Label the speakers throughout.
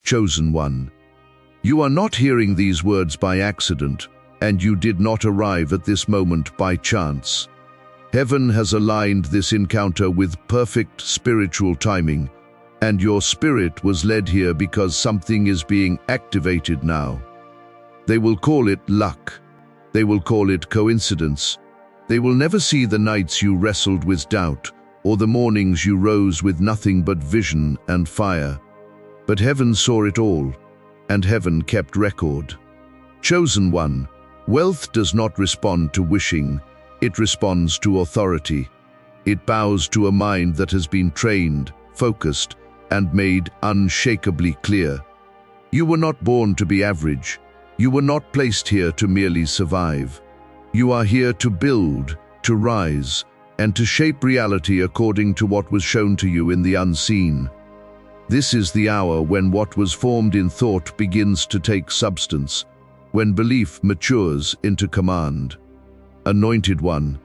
Speaker 1: Chosen one. You are not hearing these words by accident, and you did not arrive at this moment by chance. Heaven has aligned this encounter with perfect spiritual timing, and your spirit was led here because something is being activated now. They will call it luck. They will call it coincidence. They will never see the nights you wrestled with doubt, or the mornings you rose with nothing but vision and fire. But heaven saw it all, and heaven kept record. Chosen one, wealth does not respond to wishing, it responds to authority. It bows to a mind that has been trained, focused, and made unshakably clear. You were not born to be average. You were not placed here to merely survive. You are here to build, to rise, and to shape reality according to what was shown to you in the unseen. This is the hour when what was formed in thought begins to take substance, when belief matures into command. Anointed one.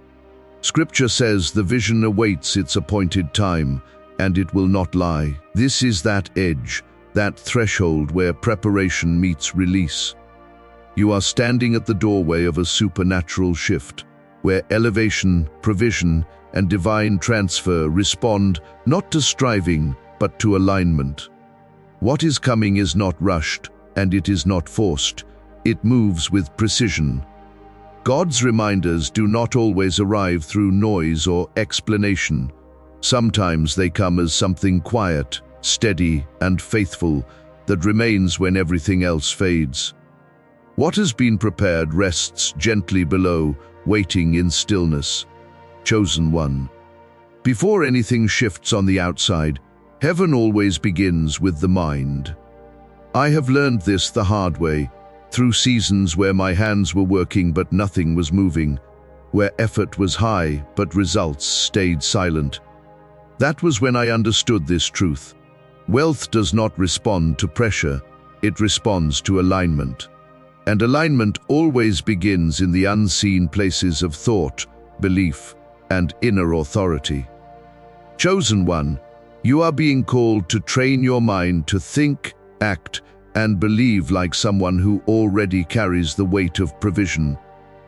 Speaker 1: Scripture says the vision awaits its appointed time, and it will not lie. This is that edge, that threshold where preparation meets release. You are standing at the doorway of a supernatural shift, where elevation, provision, and divine transfer respond not to striving, but to alignment. What is coming is not rushed, and it is not forced. It moves with precision. God's reminders do not always arrive through noise or explanation. Sometimes they come as something quiet, steady, and faithful that remains when everything else fades. What has been prepared rests gently below, waiting in stillness. Chosen one. Before anything shifts on the outside, heaven always begins with the mind. I have learned this the hard way, through seasons where my hands were working but nothing was moving, where effort was high but results stayed silent. That was when I understood this truth. Wealth does not respond to pressure, it responds to alignment. And alignment always begins in the unseen places of thought, belief, and inner authority. Chosen one, you are being called to train your mind to think, act, and believe like someone who already carries the weight of provision.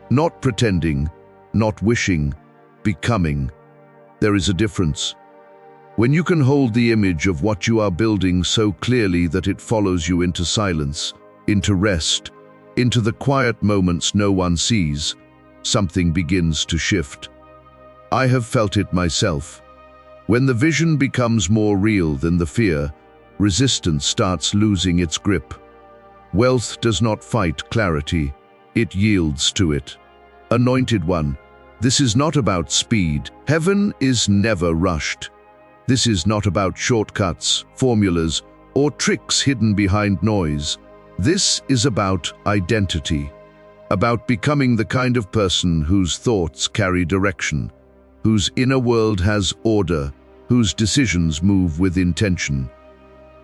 Speaker 1: Not pretending, not wishing, becoming. There is a difference. When you can hold the image of what you are building so clearly that it follows you into silence, into rest, into the quiet moments no one sees, something begins to shift. I have felt it myself. When the vision becomes more real than the fear, resistance starts losing its grip. Wealth does not fight clarity, it yields to it. Anointed one, this is not about speed. Heaven is never rushed. This is not about shortcuts, formulas, or tricks hidden behind noise. This is about identity, about becoming the kind of person whose thoughts carry direction, whose inner world has order, whose decisions move with intention.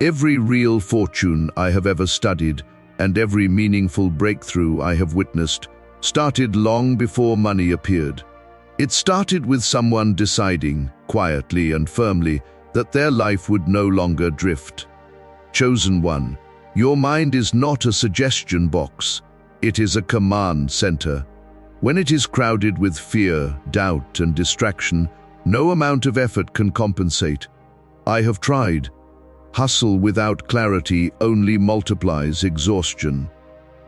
Speaker 1: Every real fortune I have ever studied and every meaningful breakthrough I have witnessed started long before money appeared. It started with someone deciding, quietly and firmly, that their life would no longer drift. Chosen one, your mind is not a suggestion box, it is a command center. When it is crowded with fear, doubt, and distraction, no amount of effort can compensate. I have tried. Hustle without clarity only multiplies exhaustion.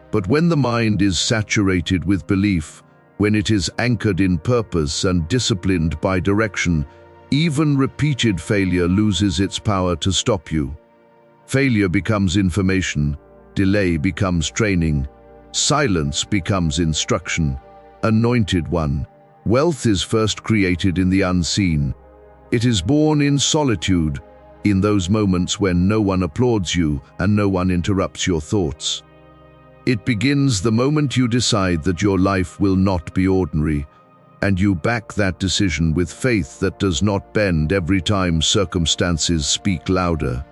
Speaker 1: But when the mind is saturated with belief, when it is anchored in purpose and disciplined by direction, even repeated failure loses its power to stop you. Failure becomes information, delay becomes training, silence becomes instruction. Anointed one, wealth is first created in the unseen. It is born in solitude, in those moments when no one applauds you and no one interrupts your thoughts. It begins the moment you decide that your life will not be ordinary, and you back that decision with faith that does not bend every time circumstances speak louder.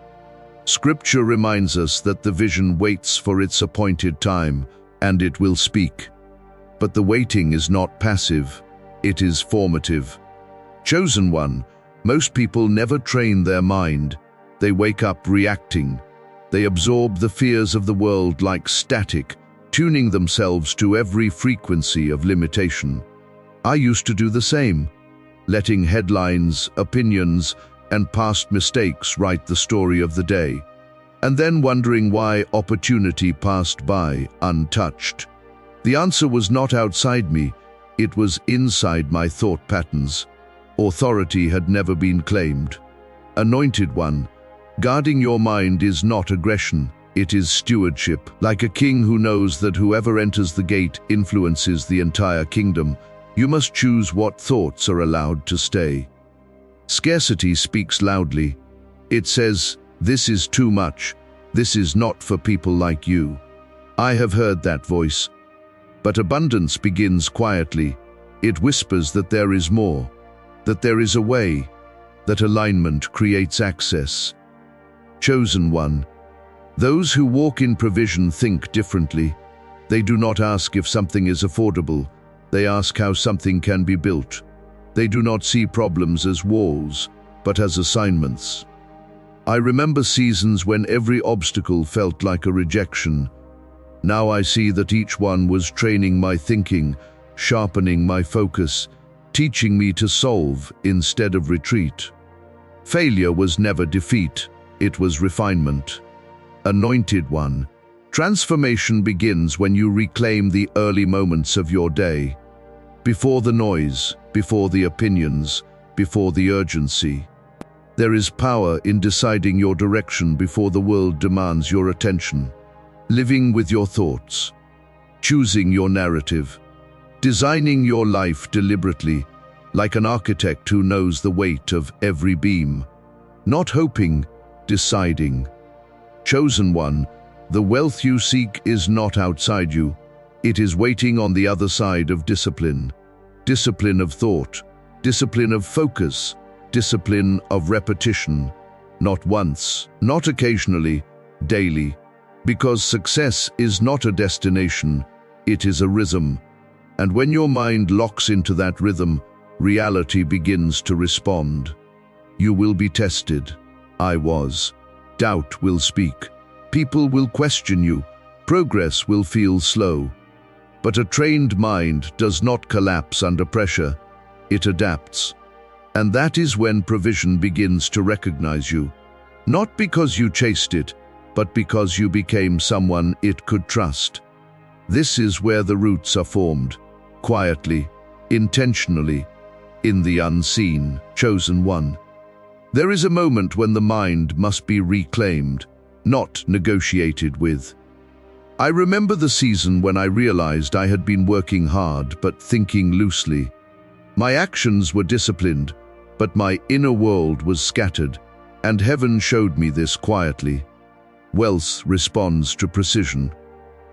Speaker 1: Scripture reminds us that the vision waits for its appointed time, and it will speak. But the waiting is not passive, it is formative. Chosen one, most people never train their mind. They wake up reacting. They absorb the fears of the world like static, tuning themselves to every frequency of limitation. I used to do the same, letting headlines, opinions, and past mistakes write the story of the day, and then wondering why opportunity passed by untouched. The answer was not outside me, it was inside my thought patterns. Authority had never been claimed. Anointed one, guarding your mind is not aggression, it is stewardship. Like a king who knows that whoever enters the gate influences the entire kingdom, you must choose what thoughts are allowed to stay. Scarcity speaks loudly. It says, "This is too much. This is not for people like you." I have heard that voice. But abundance begins quietly. It whispers that there is more, that there is a way, that alignment creates access. Chosen one. Those who walk in provision think differently. They do not ask if something is affordable. They ask how something can be built. They do not see problems as walls, but as assignments. I remember seasons when every obstacle felt like a rejection. Now I see that each one was training my thinking, sharpening my focus, teaching me to solve instead of retreat. Failure was never defeat, it was refinement. Anointed one, transformation begins when you reclaim the early moments of your day. Before the noise, before the opinions, before the urgency. There is power in deciding your direction before the world demands your attention. Living with your thoughts, choosing your narrative, designing your life deliberately, like an architect who knows the weight of every beam. Not hoping, deciding. Chosen one, the wealth you seek is not outside you. It is waiting on the other side of discipline. Discipline of thought, discipline of focus, discipline of repetition. Not once, not occasionally, daily. Because success is not a destination, it is a rhythm. And when your mind locks into that rhythm, reality begins to respond. You will be tested. I was. Doubt will speak. People will question you. Progress will feel slow. But a trained mind does not collapse under pressure. It adapts. And that is when provision begins to recognize you. Not because you chased it, but because you became someone it could trust. This is where the roots are formed, quietly, intentionally, in the unseen, chosen one. There is a moment when the mind must be reclaimed, not negotiated with. I remember the season when I realized I had been working hard but thinking loosely. My actions were disciplined, but my inner world was scattered, and heaven showed me this quietly. Wealth responds to precision.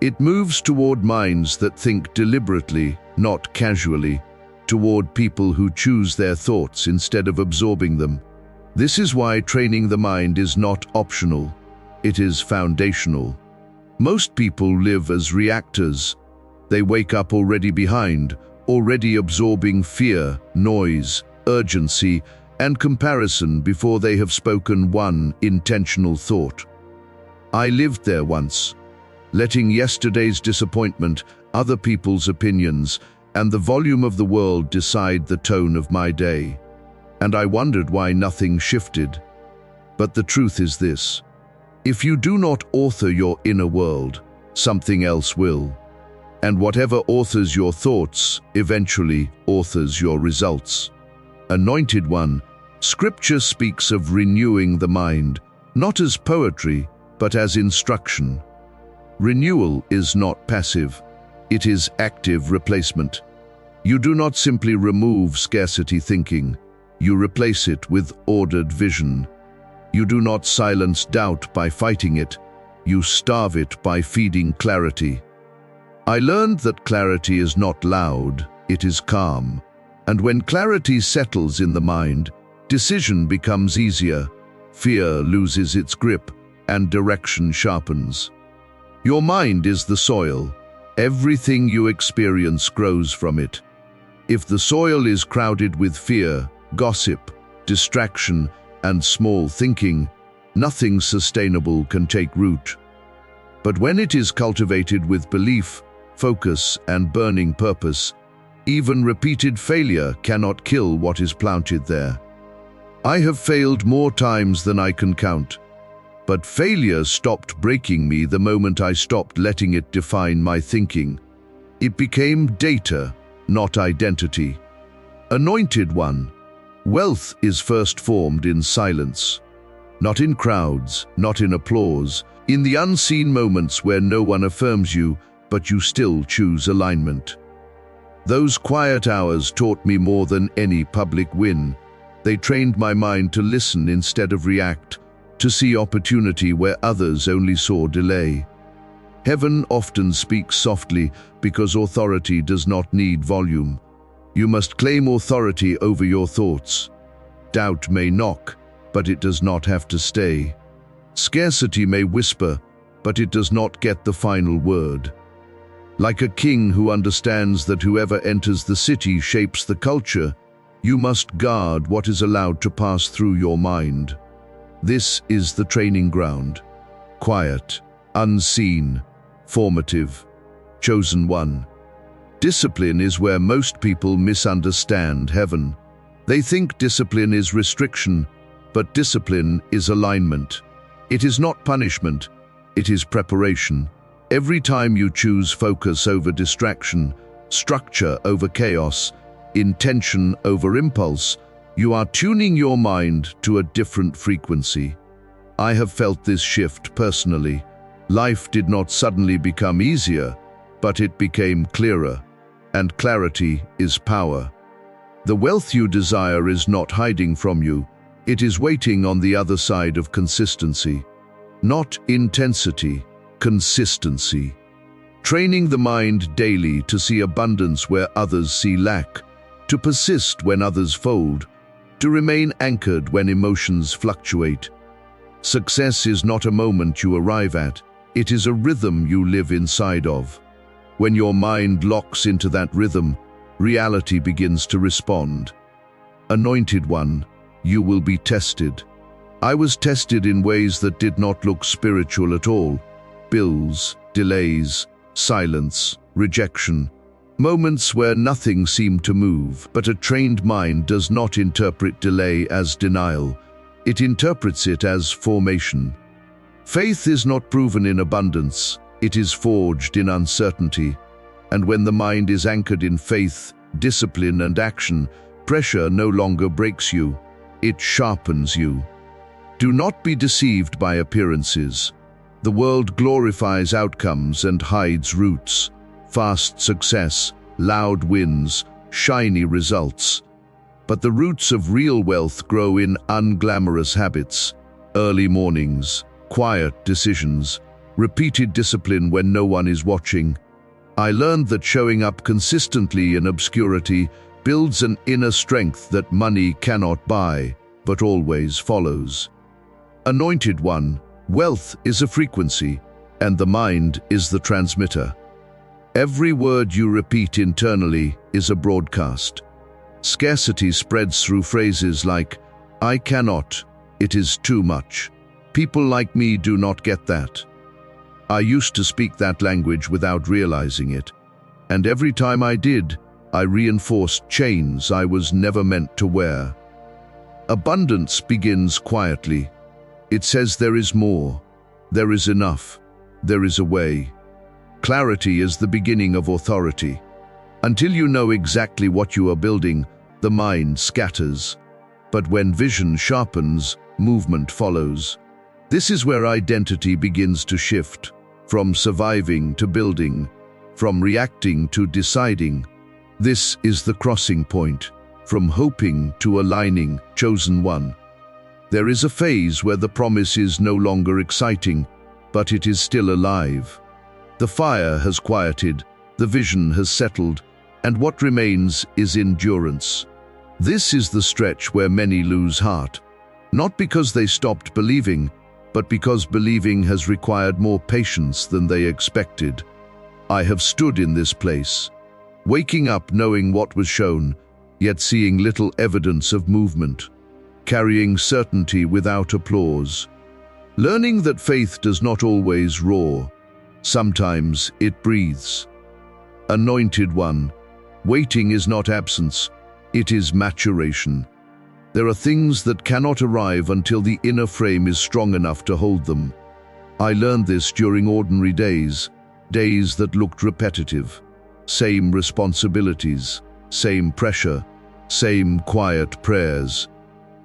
Speaker 1: It moves toward minds that think deliberately, not casually, toward people who choose their thoughts instead of absorbing them. This is why training the mind is not optional. It is foundational. Most people live as reactors. They wake up already behind, already absorbing fear, noise, urgency, and comparison before they have spoken one intentional thought. I lived there once, letting yesterday's disappointment, other people's opinions, and the volume of the world decide the tone of my day. And I wondered why nothing shifted. But the truth is this: if you do not author your inner world, something else will. And whatever authors your thoughts, eventually authors your results. Anointed one, Scripture speaks of renewing the mind, not as poetry, but as instruction. Renewal is not passive, it is active replacement. You do not simply remove scarcity thinking, you replace it with ordered vision. You do not silence doubt by fighting it, you starve it by feeding clarity. I learned that clarity is not loud, it is calm. And when clarity settles in the mind, decision becomes easier, fear loses its grip, and direction sharpens. Your mind is the soil. Everything you experience grows from it. If the soil is crowded with fear, gossip, distraction, and small thinking, nothing sustainable can take root. But when it is cultivated with belief, focus, and burning purpose, even repeated failure cannot kill what is planted there. I have failed more times than I can count, but failure stopped breaking me the moment I stopped letting it define my thinking. It became data, not identity. Anointed one, wealth is first formed in silence. Not in crowds, not in applause, in the unseen moments where no one affirms you, but you still choose alignment. Those quiet hours taught me more than any public win. They trained my mind to listen instead of react, to see opportunity where others only saw delay. Heaven often speaks softly because authority does not need volume. You must claim authority over your thoughts. Doubt may knock, but it does not have to stay. Scarcity may whisper, but it does not get the final word. Like a king who understands that whoever enters the city shapes the culture, you must guard what is allowed to pass through your mind. This is the training ground. Quiet, unseen, formative, chosen one. Discipline is where most people misunderstand heaven. They think discipline is restriction, but discipline is alignment. It is not punishment, it is preparation. Every time you choose focus over distraction, structure over chaos, intention over impulse, you are tuning your mind to a different frequency. I have felt this shift personally. Life did not suddenly become easier, but it became clearer. And clarity is power. The wealth you desire is not hiding from you. It is waiting on the other side of consistency. Not intensity, consistency. Training the mind daily to see abundance where others see lack, to persist when others fold, to remain anchored when emotions fluctuate. Success is not a moment you arrive at, it is a rhythm you live inside of. When your mind locks into that rhythm, reality begins to respond. Anointed one, you will be tested. I was tested in ways that did not look spiritual at all. Bills, delays, silence, rejection. Moments where nothing seemed to move, but a trained mind does not interpret delay as denial. It interprets it as formation. Faith is not proven in abundance, it is forged in uncertainty. And when the mind is anchored in faith, discipline, and action, pressure no longer breaks you, it sharpens you. Do not be deceived by appearances. The world glorifies outcomes and hides roots. Fast success, loud wins, shiny results. But the roots of real wealth grow in unglamorous habits, early mornings, quiet decisions, repeated discipline when no one is watching. I learned that showing up consistently in obscurity builds an inner strength that money cannot buy, but always follows. Anointed one, wealth is a frequency, and the mind is the transmitter. Every word you repeat internally is a broadcast. Scarcity spreads through phrases like, I cannot, it is too much. People like me do not get that. I used to speak that language without realizing it, and every time I did, I reinforced chains I was never meant to wear. Abundance begins quietly. It says there is more, there is enough, there is a way. Clarity is the beginning of authority. Until you know exactly what you are building, the mind scatters. But when vision sharpens, movement follows. This is where identity begins to shift, from surviving to building, from reacting to deciding. This is the crossing point, from hoping to aligning, chosen one. There is a phase where the promise is no longer exciting, but it is still alive. The fire has quieted, the vision has settled, and what remains is endurance. This is the stretch where many lose heart, not because they stopped believing, but because believing has required more patience than they expected. I have stood in this place, waking up knowing what was shown, yet seeing little evidence of movement, carrying certainty without applause, Learning that faith does not always roar. Sometimes it breathes. Anointed one, waiting is not absence, it is maturation. There are things that cannot arrive until the inner frame is strong enough to hold them. I learned this during ordinary days, days that looked repetitive. Same responsibilities, same pressure, same quiet prayers.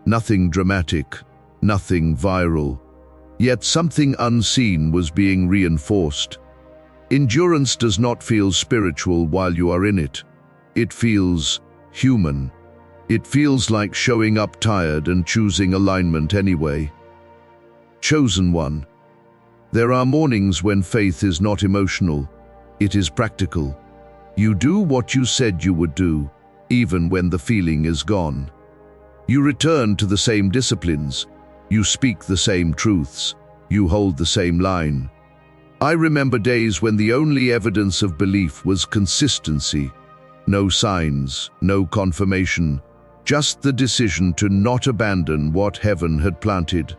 Speaker 1: Nothing dramatic, nothing viral. Yet something unseen was being reinforced. Endurance does not feel spiritual while you are in it. It feels human. It feels like showing up tired and choosing alignment anyway. Chosen one. There are mornings when faith is not emotional. It is practical. You do what you said you would do, even when the feeling is gone. You return to the same disciplines. You speak the same truths. You hold the same line. I remember days when the only evidence of belief was consistency. No signs, no confirmation, just the decision to not abandon what heaven had planted.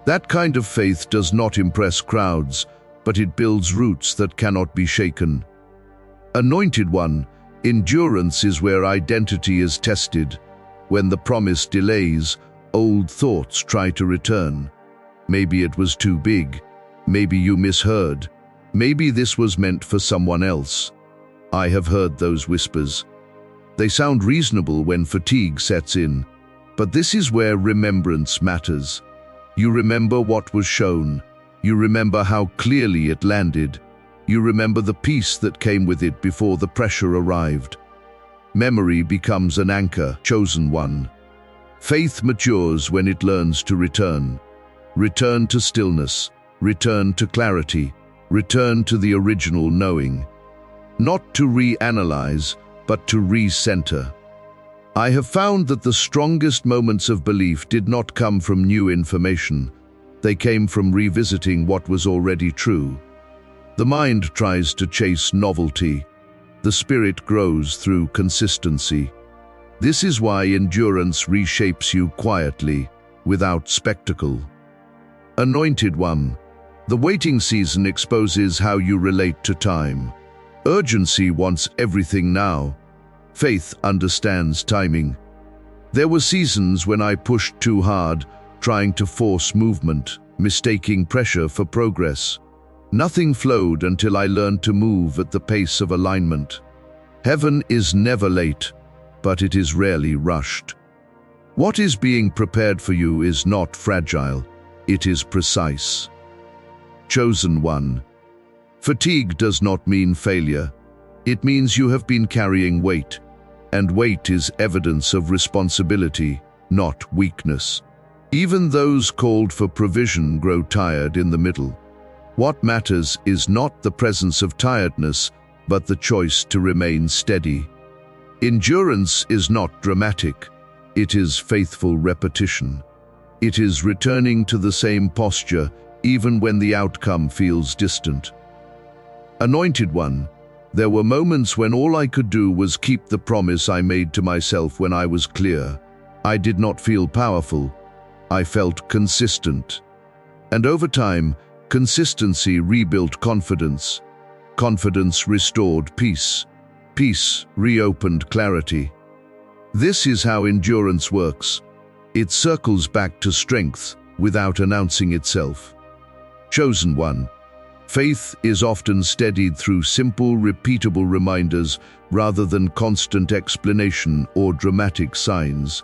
Speaker 1: That kind of faith does not impress crowds, but it builds roots that cannot be shaken. Anointed one, endurance is where identity is tested. When the promise delays, old thoughts try to return. Maybe it was too big. Maybe you misheard. Maybe this was meant for someone else. I have heard those whispers. They sound reasonable when fatigue sets in, but this is where remembrance matters. You remember what was shown. You remember how clearly it landed. You remember the peace that came with it before the pressure arrived. Memory becomes an anchor, chosen one. Faith matures when it learns to return. Return to stillness. Return to clarity. Return to the original knowing. Not to reanalyze, but to recenter. I have found that the strongest moments of belief did not come from new information. They came from revisiting what was already true. The mind tries to chase novelty. The spirit grows through consistency. This is why endurance reshapes you quietly, without spectacle. Anointed one, the waiting season exposes how you relate to time. Urgency wants everything now. Faith understands timing. There were seasons when I pushed too hard, trying to force movement, mistaking pressure for progress. Nothing flowed until I learned to move at the pace of alignment. Heaven is never late, but it is rarely rushed. What is being prepared for you is not fragile, it is precise. Chosen one. Fatigue does not mean failure. It means you have been carrying weight, and weight is evidence of responsibility, not weakness. Even those called for provision grow tired in the middle. What matters is not the presence of tiredness, but the choice to remain steady. Endurance is not dramatic. It is faithful repetition. It is returning to the same posture even when the outcome feels distant. Anointed one, there were moments when all I could do was keep the promise I made to myself when I was clear. I did not feel powerful. I felt consistent. And over time, consistency rebuilt confidence. Confidence restored peace. Peace reopened clarity. This is how endurance works. It circles back to strength without announcing itself. Chosen one. Faith is often steadied through simple, repeatable reminders rather than constant explanation or dramatic signs.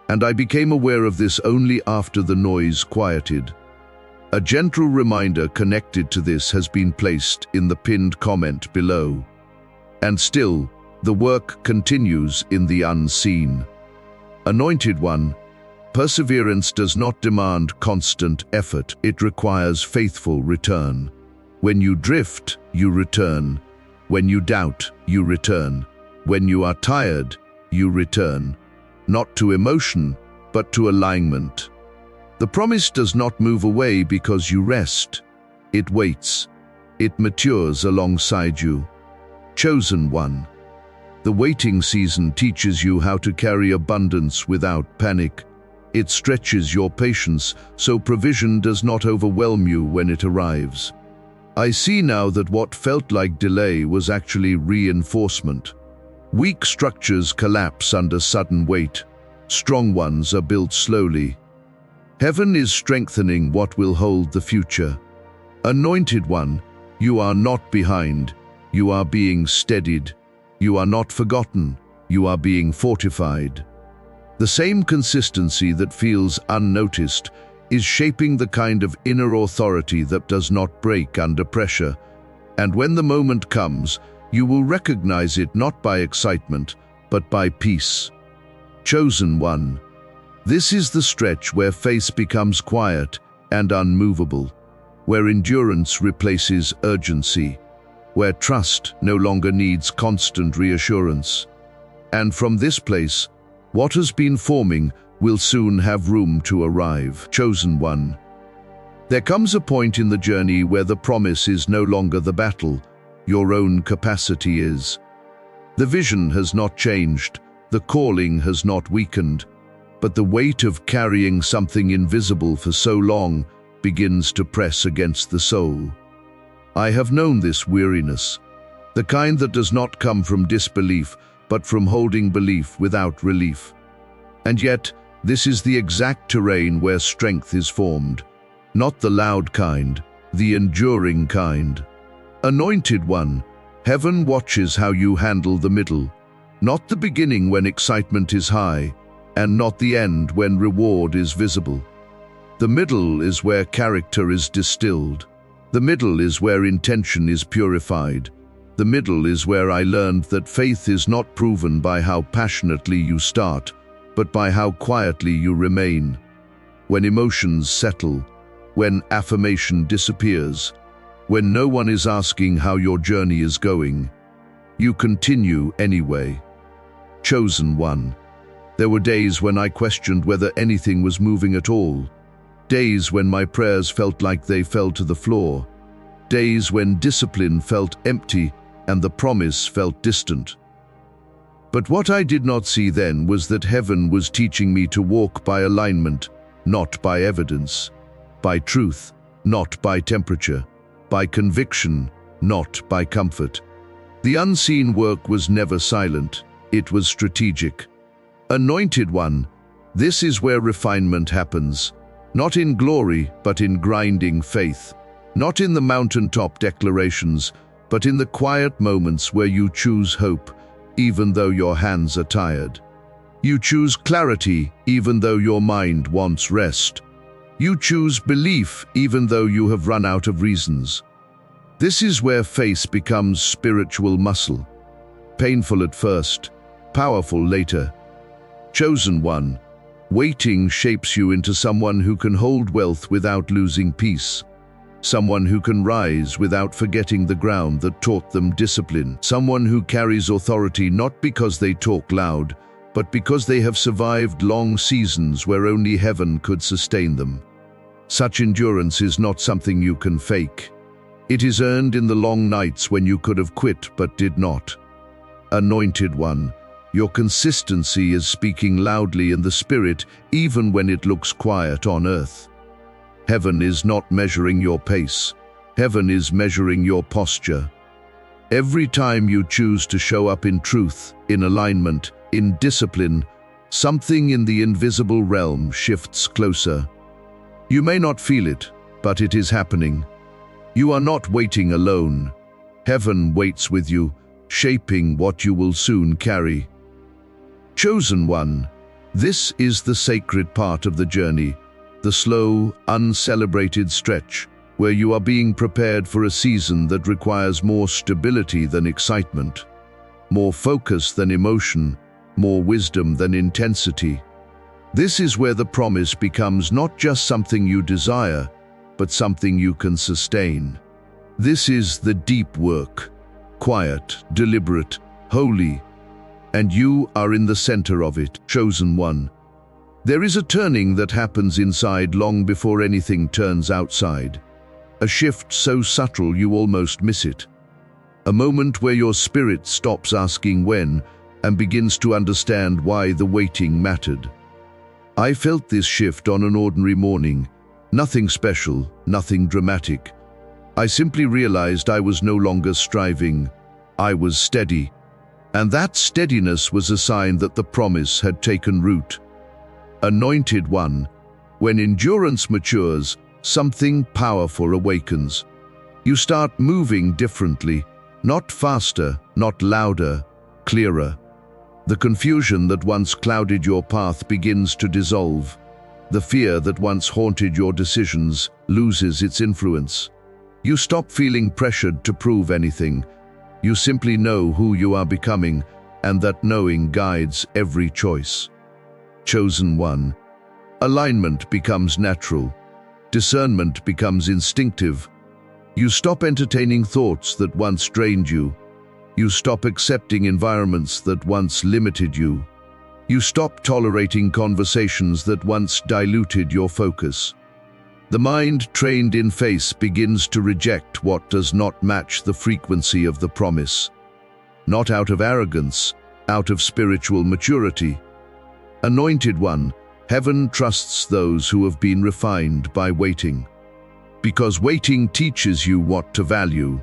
Speaker 1: And I became aware of this only after the noise quieted. A gentle reminder connected to this has been placed in the pinned comment below. And still, the work continues in the unseen. Anointed one, perseverance does not demand constant effort. It requires faithful return. When you drift, you return. When you doubt, you return. When you are tired, you return. Not to emotion, but to alignment. The promise does not move away because you rest. It waits. It matures alongside you. Chosen one. The waiting season teaches you how to carry abundance without panic, It stretches your patience so provision does not overwhelm you when it arrives. I see now that what felt like delay was actually reinforcement. Weak structures collapse under sudden weight. Strong ones are built slowly. Heaven is strengthening what will hold the future. Anointed one, you are not behind. You are being steadied. You are not forgotten. You are being fortified. The same consistency that feels unnoticed is shaping the kind of inner authority that does not break under pressure. And when the moment comes, you will recognize it not by excitement, but by peace. Chosen one. This is the stretch where faith becomes quiet and unmovable, where endurance replaces urgency, where trust no longer needs constant reassurance. And from this place, what has been forming will soon have room to arrive. Chosen one. There comes a point in the journey where the promise is no longer the battle, your own capacity is. The vision has not changed, the calling has not weakened, but the weight of carrying something invisible for so long begins to press against the soul. I have known this weariness, the kind that does not come from disbelief, but from holding belief without relief. And yet, this is the exact terrain where strength is formed, not the loud kind, the enduring kind. Anointed one, heaven watches how you handle the middle, not the beginning when excitement is high, and not the end when reward is visible. The middle is where character is distilled. The middle is where intention is purified. The middle is where I learned that faith is not proven by how passionately you start, but by how quietly you remain. When emotions settle, when affirmation disappears, when no one is asking how your journey is going, you continue anyway. Chosen one. There were days when I questioned whether anything was moving at all. Days when my prayers felt like they fell to the floor. Days when discipline felt empty and the promise felt distant. But what I did not see then was that heaven was teaching me to walk by alignment, not by evidence, by truth, not by temperature, by conviction, not by comfort. The unseen work was never silent, it was strategic. Anointed one, this is where refinement happens, not in glory, but in grinding faith, not in the mountaintop declarations, but in the quiet moments where you choose hope, even though your hands are tired. You choose clarity, even though your mind wants rest. You choose belief, even though you have run out of reasons. This is where faith becomes spiritual muscle. Painful at first, powerful later. Chosen one, waiting shapes you into someone who can hold wealth without losing peace. Someone who can rise without forgetting the ground that taught them discipline. Someone who carries authority not because they talk loud, but because they have survived long seasons where only heaven could sustain them. Such endurance is not something you can fake. It is earned in the long nights when you could have quit but did not. Anointed one, your consistency is speaking loudly in the spirit even when it looks quiet on earth. Heaven is not measuring your pace. Heaven is measuring your posture. Every time you choose to show up in truth, in alignment, in discipline, something in the invisible realm shifts closer. You may not feel it, but it is happening. You are not waiting alone. Heaven waits with you, shaping what you will soon carry. Chosen one, this is the sacred part of the journey, the slow, uncelebrated stretch, where you are being prepared for a season that requires more stability than excitement, more focus than emotion, more wisdom than intensity. This is where the promise becomes not just something you desire, but something you can sustain. This is the deep work, quiet, deliberate, holy, and you are in the center of it, chosen one. There is a turning that happens inside long before anything turns outside. A shift so subtle you almost miss it. A moment where your spirit stops asking when and begins to understand why the waiting mattered. I felt this shift on an ordinary morning. Nothing special, nothing dramatic. I simply realized I was no longer striving. I was steady. And that steadiness was a sign that the promise had taken root. Anointed one, when endurance matures, something powerful awakens. You start moving differently, not faster, not louder, clearer. The confusion that once clouded your path begins to dissolve. The fear that once haunted your decisions loses its influence. You stop feeling pressured to prove anything. You simply know who you are becoming, and that knowing guides every choice. Chosen one. Alignment becomes natural. Discernment becomes instinctive. You stop entertaining thoughts that once drained you. You stop accepting environments that once limited you. You stop tolerating conversations that once diluted your focus. The mind trained in faith begins to reject what does not match the frequency of the promise. Not out of arrogance, out of spiritual maturity. Anointed one, heaven trusts those who have been refined by waiting. Because waiting teaches you what to value.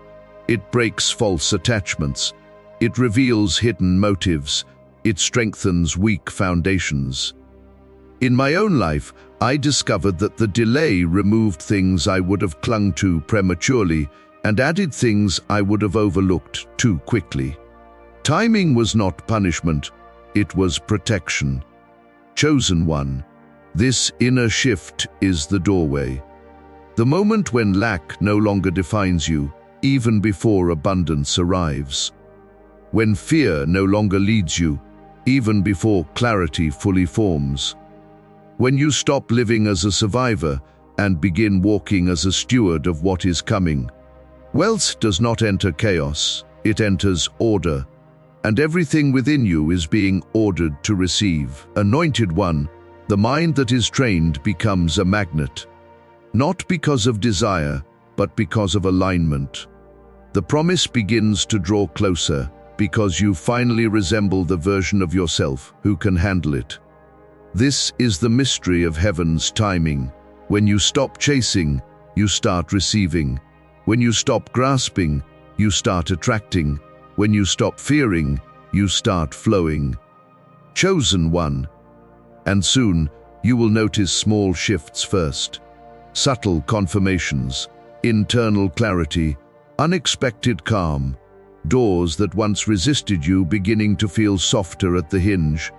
Speaker 1: It breaks false attachments. It reveals hidden motives. It strengthens weak foundations. In my own life, I discovered that the delay removed things I would have clung to prematurely and added things I would have overlooked too quickly. Timing was not punishment, it was protection. Chosen one, this inner shift is the doorway. The moment when lack no longer defines you, even before abundance arrives. When fear no longer leads you, even before clarity fully forms. When you stop living as a survivor and begin walking as a steward of what is coming. Wealth does not enter chaos, it enters order, and everything within you is being ordered to receive. Anointed one, the mind that is trained becomes a magnet. Not because of desire, but because of alignment. The promise begins to draw closer because you finally resemble the version of yourself who can handle it. This is the mystery of heaven's timing. When you stop chasing, you start receiving. When you stop grasping, you start attracting. When you stop fearing, you start flowing. Chosen one. And soon, you will notice small shifts first. Subtle confirmations, internal clarity, unexpected calm, doors that once resisted you beginning to feel softer at the hinge,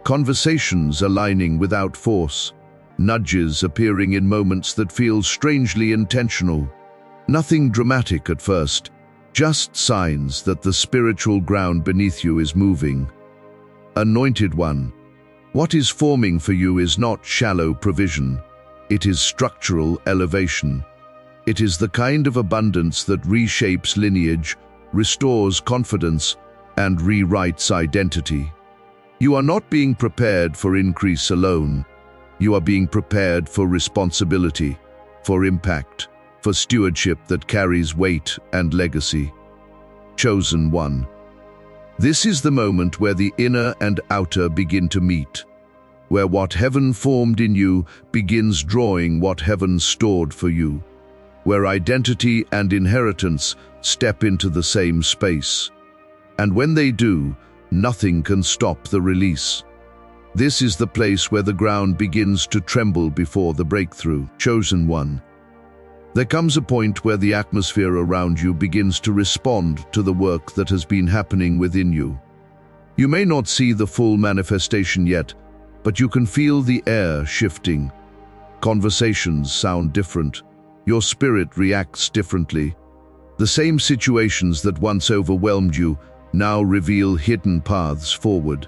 Speaker 1: conversations aligning without force, nudges appearing in moments that feel strangely intentional. Nothing dramatic at first, just signs that the spiritual ground beneath you is moving. Anointed one, what is forming for you is not shallow provision. It is structural elevation. It is the kind of abundance that reshapes lineage, restores confidence, and rewrites identity. You are not being prepared for increase alone. You are being prepared for responsibility, for impact, for stewardship that carries weight and legacy. Chosen one. This is the moment where the inner and outer begin to meet, where what heaven formed in you begins drawing what heaven stored for you, where identity and inheritance step into the same space. And when they do, nothing can stop the release. This is the place where the ground begins to tremble before the breakthrough. Chosen one. There comes a point where the atmosphere around you begins to respond to the work that has been happening within you. You may not see the full manifestation yet, but you can feel the air shifting. Conversations sound different. Your spirit reacts differently. The same situations that once overwhelmed you now reveal hidden paths forward.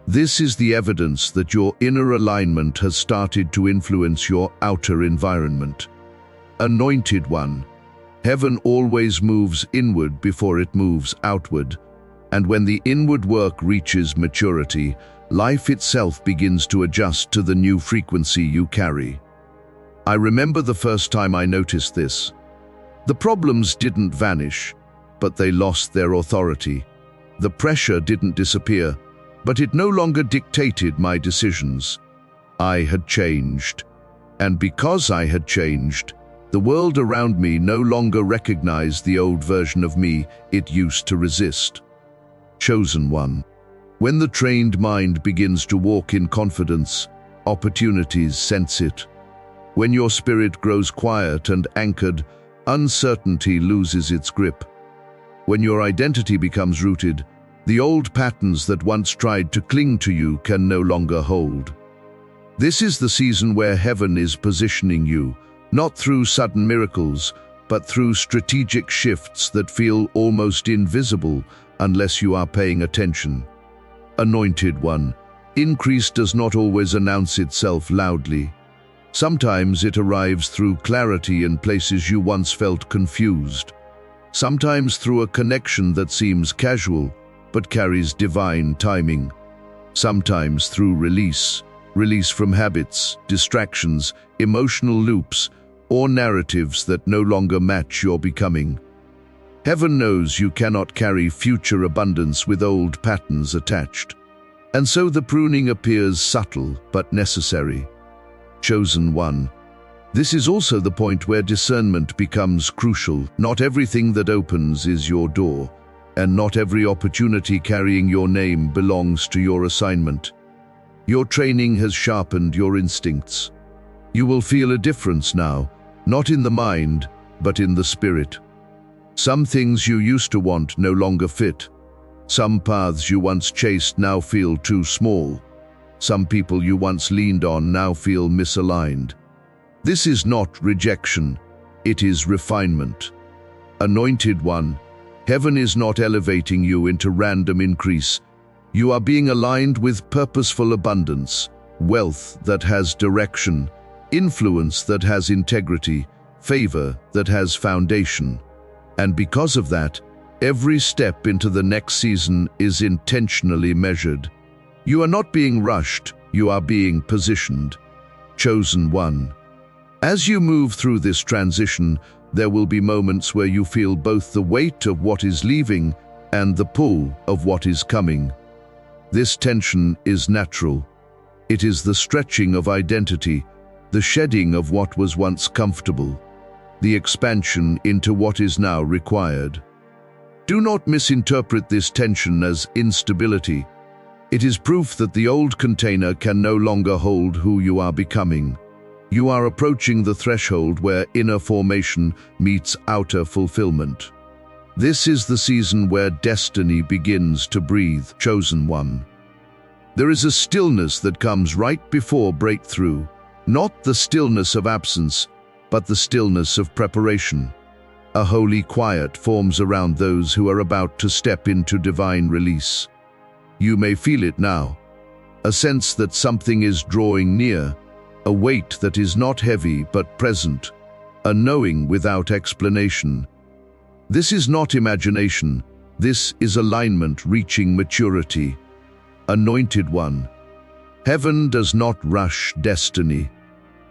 Speaker 1: This is the evidence that your inner alignment has started to influence your outer environment. Anointed one. Heaven always moves inward before it moves outward, and when the inward work reaches maturity, life itself begins to adjust to the new frequency you carry. I remember the first time I noticed this. The problems didn't vanish, but they lost their authority. The pressure didn't disappear, but it no longer dictated my decisions. I had changed. And because I had changed, the world around me no longer recognized the old version of me it used to resist. Chosen one. When the trained mind begins to walk in confidence, opportunities sense it. When your spirit grows quiet and anchored, uncertainty loses its grip. When your identity becomes rooted, the old patterns that once tried to cling to you can no longer hold. This is the season where heaven is positioning you, not through sudden miracles, but through strategic shifts that feel almost invisible unless you are paying attention. Anointed one, increase does not always announce itself loudly. Sometimes it arrives through clarity in places you once felt confused. Sometimes through a connection that seems casual, but carries divine timing. Sometimes through release from habits, distractions, emotional loops, or narratives that no longer match your becoming. Heaven knows you cannot carry future abundance with old patterns attached. And so the pruning appears subtle but necessary. Chosen one. This is also the point where discernment becomes crucial. Not everything that opens is your door, and not every opportunity carrying your name belongs to your assignment. Your training has sharpened your instincts. You will feel a difference now, not in the mind, but in the spirit. Some things you used to want no longer fit. Some paths you once chased now feel too small. Some people you once leaned on now feel misaligned. This is not rejection, it is refinement. Anointed one, heaven is not elevating you into random increase. You are being aligned with purposeful abundance, wealth that has direction, influence that has integrity, favor that has foundation. And because of that, every step into the next season is intentionally measured. You are not being rushed, you are being positioned. Chosen one. As you move through this transition, there will be moments where you feel both the weight of what is leaving and the pull of what is coming. This tension is natural. It is the stretching of identity, the shedding of what was once comfortable, the expansion into what is now required. Do not misinterpret this tension as instability. It is proof that the old container can no longer hold who you are becoming. You are approaching the threshold where inner formation meets outer fulfillment. This is the season where destiny begins to breathe, chosen one. There is a stillness that comes right before breakthrough, not the stillness of absence, but the stillness of preparation. A holy quiet forms around those who are about to step into divine release. You may feel it now, a sense that something is drawing near, a weight that is not heavy but present, a knowing without explanation. This is not imagination, this is alignment reaching maturity. Anointed one. Heaven does not rush destiny.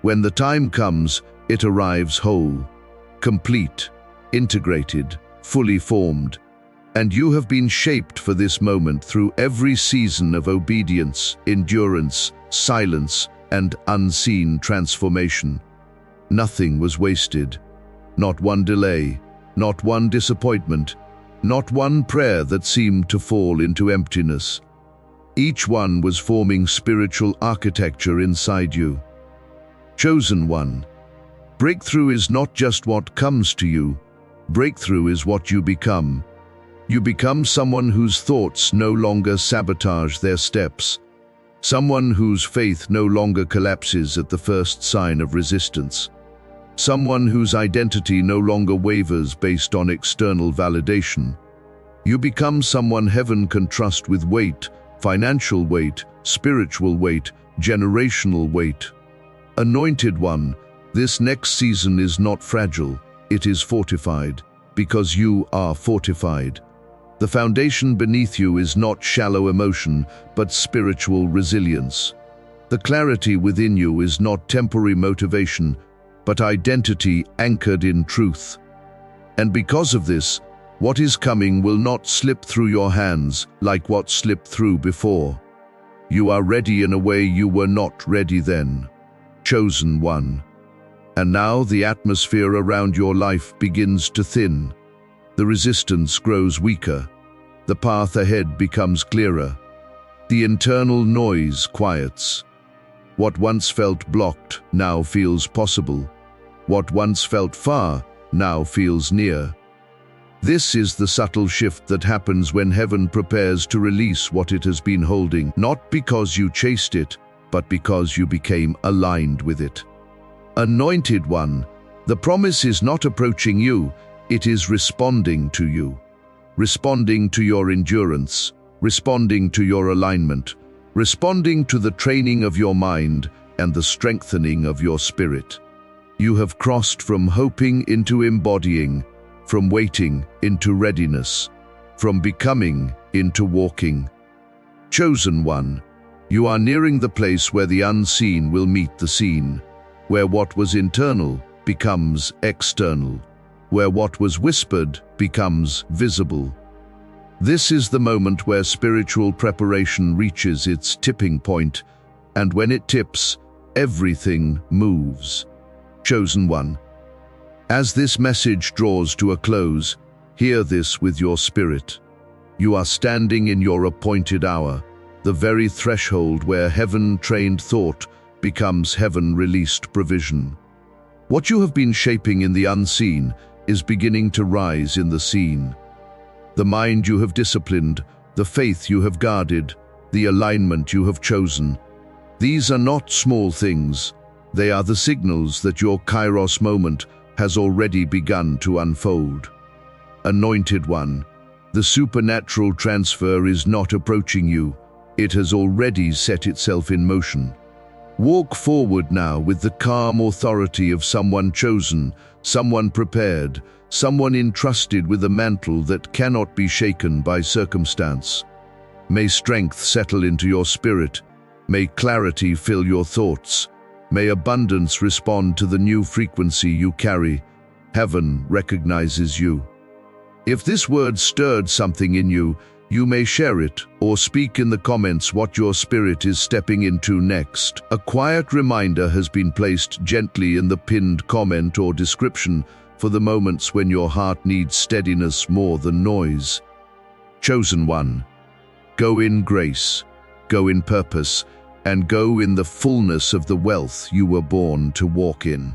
Speaker 1: When the time comes, it arrives whole, complete, integrated, fully formed. And you have been shaped for this moment through every season of obedience, endurance, silence, and unseen transformation. Nothing was wasted. Not one delay, not one disappointment, not one prayer that seemed to fall into emptiness. Each one was forming spiritual architecture inside you. Chosen one. Breakthrough is not just what comes to you. Breakthrough is what you become. You become someone whose thoughts no longer sabotage their steps. Someone whose faith no longer collapses at the first sign of resistance. Someone whose identity no longer wavers based on external validation. You become someone heaven can trust with weight, financial weight, spiritual weight, generational weight. Anointed one, this next season is not fragile, it is fortified, because you are fortified. The foundation beneath you is not shallow emotion, but spiritual resilience. The clarity within you is not temporary motivation, but identity anchored in truth. And because of this, what is coming will not slip through your hands like what slipped through before. You are ready in a way you were not ready then. Chosen one. And now the atmosphere around your life begins to thin. The resistance grows weaker. The path ahead becomes clearer. The internal noise quiets. What once felt blocked now feels possible. What once felt far now feels near. This is the subtle shift that happens when heaven prepares to release what it has been holding, not because you chased it, but because you became aligned with it. Anointed one, the promise is not approaching you, it is responding to you. Responding to your endurance, responding to your alignment, responding to the training of your mind and the strengthening of your spirit. You have crossed from hoping into embodying, from waiting into readiness, from becoming into walking. Chosen one, you are nearing the place where the unseen will meet the seen, where what was internal becomes external, where what was whispered becomes visible. This is the moment where spiritual preparation reaches its tipping point, and when it tips, everything moves. Chosen one, as this message draws to a close, hear this with your spirit. You are standing in your appointed hour, the very threshold where heaven-trained thought becomes heaven-released provision. What you have been shaping in the unseen is beginning to rise in the seen. The mind you have disciplined, the faith you have guarded, the alignment you have chosen. These are not small things. They are the signals that your Kairos moment has already begun to unfold. Anointed one, the supernatural transfer is not approaching you. It has already set itself in motion. Walk forward now with the calm authority of someone chosen, someone prepared, someone entrusted with a mantle that cannot be shaken by circumstance. May strength settle into your spirit. May clarity fill your thoughts. May abundance respond to the new frequency you carry. Heaven recognizes you. If this word stirred something in you, you may share it or speak in the comments what your spirit is stepping into next. A quiet reminder has been placed gently in the pinned comment or description for the moments when your heart needs steadiness more than noise. Chosen one, go in grace, go in purpose, and go in the fullness of the wealth you were born to walk in.